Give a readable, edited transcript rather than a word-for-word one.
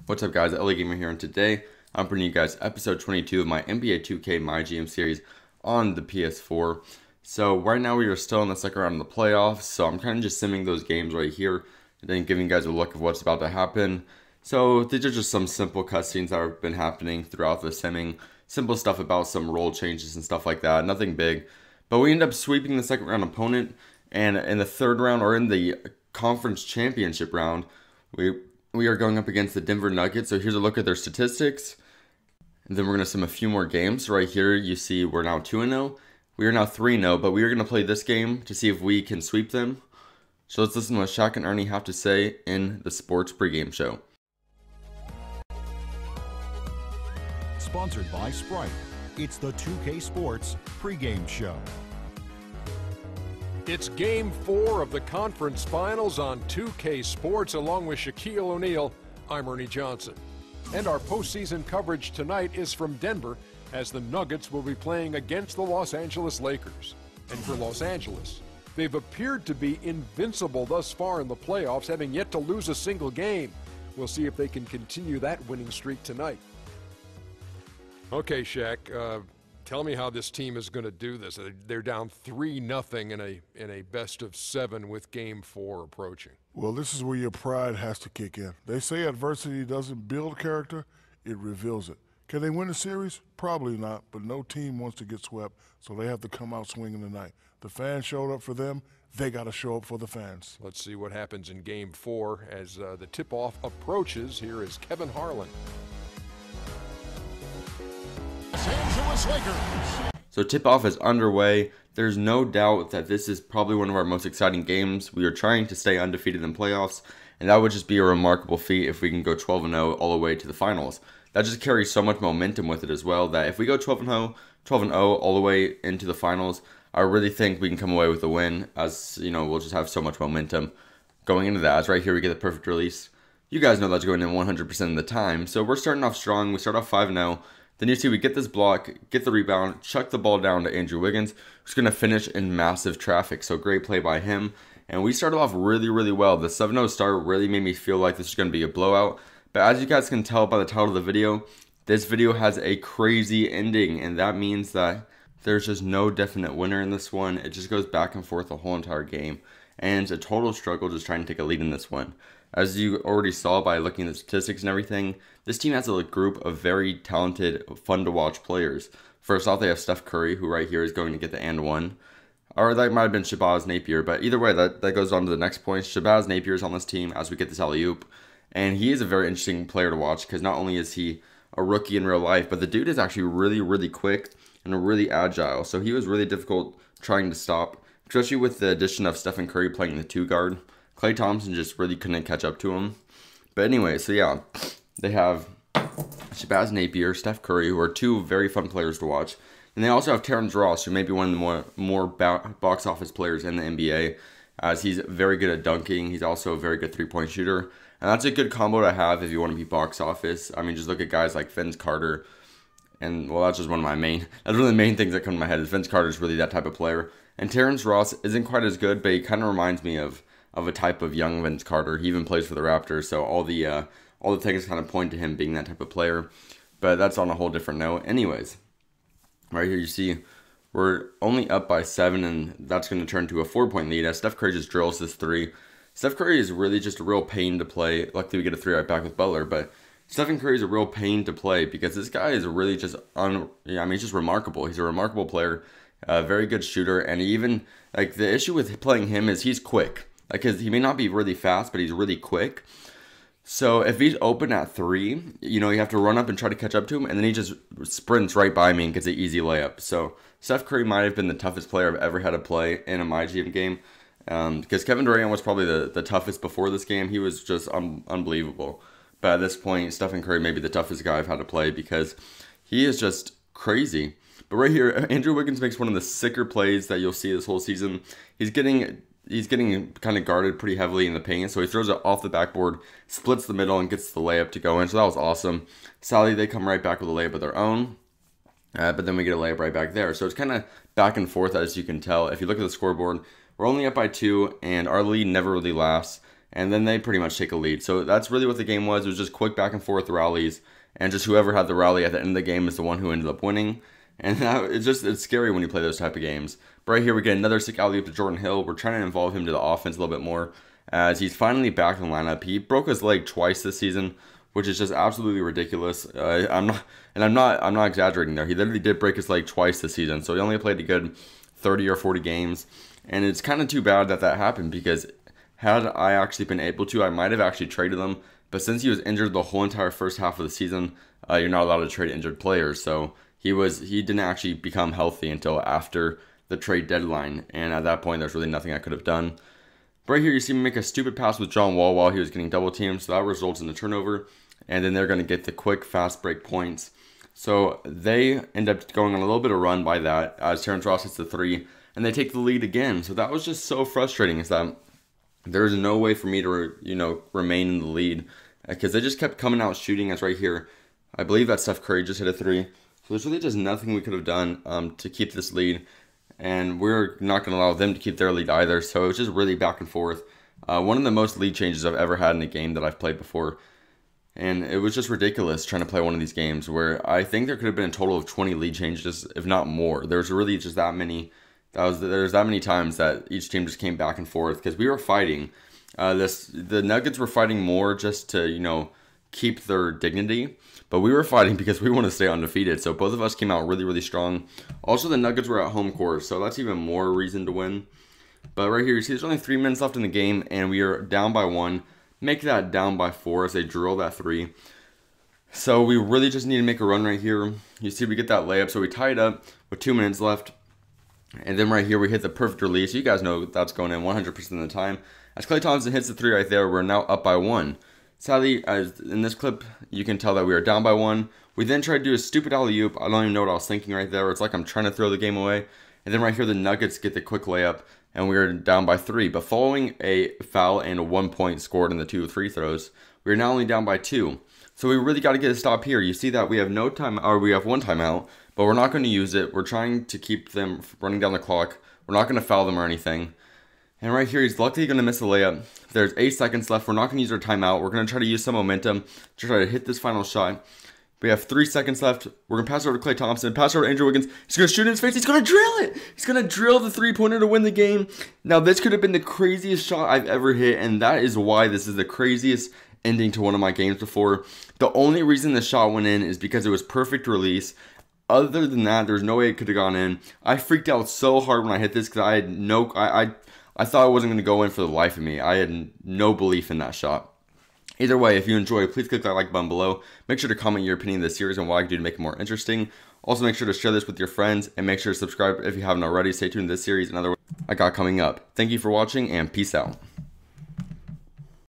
What's up guys, LA Gamer here, and today I'm bringing you guys episode 22 of my NBA 2K MyGM series on the PS4. So right now we are still in the second round of the playoffs, so I'm kind of just simming those games right here and then giving you guys a look of what's about to happen. So these are just some simple cutscenes that have been happening throughout the simming. Simple stuff about some role changes and stuff like that, nothing big. But we end up sweeping the second round opponent, and in the third round, or in the conference championship round, we are going up against the Denver Nuggets. So here's a look at their statistics. And then we're going to sim a few more games. Right here, you see we're now 2-0. We are now 3-0, but we are going to play this game to see if we can sweep them. So let's listen to what Shaq and Ernie have to say in the Sports Pregame Show. Sponsored by Sprite. It's the 2K Sports Pregame Show. It's Game 4 of the conference finals on 2K Sports. Along with Shaquille O'Neal, I'm Ernie Johnson. And our postseason coverage tonight is from Denver, as the Nuggets will be playing against the Los Angeles Lakers. And for Los Angeles, they've appeared to be invincible thus far in the playoffs, having yet to lose a single game. We'll see if they can continue that winning streak tonight. Okay, Shaq, tell me how this team is going to do this. They're down 3-0 in a best-of-7 with Game 4 approaching. Well, this is where your pride has to kick in. They say adversity doesn't build character, it reveals it. Can they win the series? Probably not, but no team wants to get swept, so they have to come out swinging tonight. The fans showed up for them. They got to show up for the fans. Let's see what happens in Game 4 as the tip-off approaches. Here is Kevin Harlan. Los Angeles Lakers. So tip-off is underway. There's no doubt that this is probably one of our most exciting games. We are trying to stay undefeated in playoffs, and that would just be a remarkable feat if we can go 12-0 all the way to the finals. That just carries so much momentum with it as well, that if we go 12-0 all the way into the finals, I really think we can come away with a win, as, you know, we'll just have so much momentum going into that. As right here we get the perfect release. You guys know that's going in 100% of the time, so we're starting off strong. We start off 5-0. Then you see we get this block, get the rebound, chuck the ball down to Andrew Wiggins, who's going to finish in massive traffic. So great play by him. And we started off really, really well. The 7-0 start really made me feel like this is going to be a blowout. But as you guys can tell by the title of the video, this video has a crazy ending. And that means that there's just no definite winner in this one. It just goes back and forth the whole entire game. And it's a total struggle just trying to take a lead in this one. As you already saw by looking at the statistics and everything, this team has a group of very talented, fun-to-watch players. First off, they have Steph Curry, who right here is going to get the and one. Or that might have been Shabazz Napier, but either way, that goes on to the next point. Shabazz Napier is on this team as we get this alley-oop. And he is a very interesting player to watch, because not only is he a rookie in real life, but the dude is actually really, really quick and really agile. So he was really difficult trying to stop, especially with the addition of Stephen Curry playing the 2-guard. Klay Thompson just really couldn't catch up to him. But anyway, so yeah, they have Shabazz Napier, Steph Curry, who are two very fun players to watch. And they also have Terrence Ross, who may be one of the more box office players in the NBA, as he's very good at dunking. He's also a very good three-point shooter. And that's a good combo to have if you want to be box office. I mean, just look at guys like Vince Carter. And, well, that's just one of my main, that's one of the main things that come to my head, is Vince Carter's really that type of player. And Terrence Ross isn't quite as good, but he kind of reminds me of a type of young Vince Carter. He even plays for the Raptors, so all the things kind of point to him being that type of player. But that's on a whole different note. Anyways, right here you see we're only up by 7, and that's going to turn to a 4-point lead as Steph Curry just drills this 3. Steph Curry is really just a real pain to play. Luckily we get a 3 right back with Butler, but Stephen Curry is a real pain to play because this guy is really just he's just remarkable. He's a remarkable player, a very good shooter, and even like the issue with playing him is he's quick. Like, he may not be really fast, but he's really quick. So if he's open at 3, you know, you have to run up and try to catch up to him, and then he just sprints right by me and gets an easy layup. So Steph Curry might have been the toughest player I've ever had to play in a MyGM game, because Kevin Durant was probably the toughest before this game. He was just unbelievable. But at this point, Stephen Curry may be the toughest guy I've had to play because he is just crazy. But right here, Andrew Wiggins makes one of the sicker plays that you'll see this whole season. He's getting kind of guarded pretty heavily in the paint, so he throws it off the backboard, splits the middle, and gets the layup to go in. So that was awesome. Sadly, they come right back with a layup of their own, but then we get a layup right back there. So it's kind of back and forth, as you can tell. If you look at the scoreboard, we're only up by 2, and our lead never really lasts. and then they pretty much take a lead. So that's really what the game was. It was just quick back and forth rallies, and just whoever had the rally at the end of the game is the one who ended up winning. And it's scary when you play those type of games. But right here we get another sick alley-oop to Jordan Hill. We're trying to involve him to the offense a little bit more, as he's finally back in the lineup. He broke his leg twice this season, which is just absolutely ridiculous. I'm not exaggerating there. He literally did break his leg twice this season, so he only played a good 30 or 40 games, and it's kind of too bad that happened, because had I actually been able to, I might have actually traded him. But since he was injured the whole entire first half of the season, you're not allowed to trade injured players. So he didn't actually become healthy until after the trade deadline, and at that point, there's really nothing I could have done. But right here, you see me make a stupid pass with John Wall while he was getting double teamed, so that results in the turnover, and then they're going to get the quick, fast break points. So they end up going on a little bit of run by that, as Terrence Ross hits the 3, and they take the lead again. So that was just so frustrating, is that there's no way for me to, remain in the lead, because they just kept coming out shooting. As right here, I believe that Steph Curry just hit a 3. So there's really just nothing we could have done to keep this lead, and we're not going to allow them to keep their lead either. So it was just really back and forth. One of the most lead changes I've ever had in a game that I've played before. And it was just ridiculous trying to play one of these games where I think there could have been a total of 20 lead changes, if not more. There's really just that many. There's that many times that each team just came back and forth, because we were fighting. The Nuggets were fighting more just to, keep their dignity, but we were fighting because we want to stay undefeated. So both of us came out really, really strong. Also, the Nuggets were at home court, so that's even more reason to win. But right here, you see there's only 3 minutes left in the game, and we are down by 1. Make that down by 4 as they drill that 3. So we really just need to make a run right here. You see we get that layup, so we tie it up with 2 minutes left. And then right here we hit the perfect release. You guys know that's going in 100% of the time. As Klay Thompson hits the 3 right there, we're now up by 1. Sadly, as in this clip, you can tell that we are down by 1. We then tried to do a stupid alley-oop. I don't even know what I was thinking right there. It's like I'm trying to throw the game away. And then right here, the Nuggets get the quick layup, and we are down by 3. But following a foul and a 1 point scored in the 2 free throws, we are now only down by 2. So we really got to get a stop here. You see that we have no time, or we have 1 timeout, but we're not going to use it. We're trying to keep them running down the clock. We're not going to foul them or anything. And right here, he's luckily going to miss the layup. There's 8 seconds left. We're not going to use our timeout. We're going to try to use some momentum to try to hit this final shot. We have 3 seconds left. We're going to pass it over to Klay Thompson. Pass it over to Andrew Wiggins. He's going to shoot in his face. He's going to drill it. He's going to drill the 3-pointer to win the game. Now, this could have been the craziest shot I've ever hit, and that is why this is the craziest ending to one of my games before. The only reason the shot went in is because it was perfect release. Other than that, there's no way it could have gone in. I freaked out so hard when I hit this because I had I thought it wasn't going to go in for the life of me. I had no belief in that shot. Either way, if you enjoy, please click that like button below. Make sure to comment your opinion of this series and what I can do to make it more interesting. Also, make sure to share this with your friends and make sure to subscribe if you haven't already. Stay tuned to this series and other I got coming up. Thank you for watching, and peace out.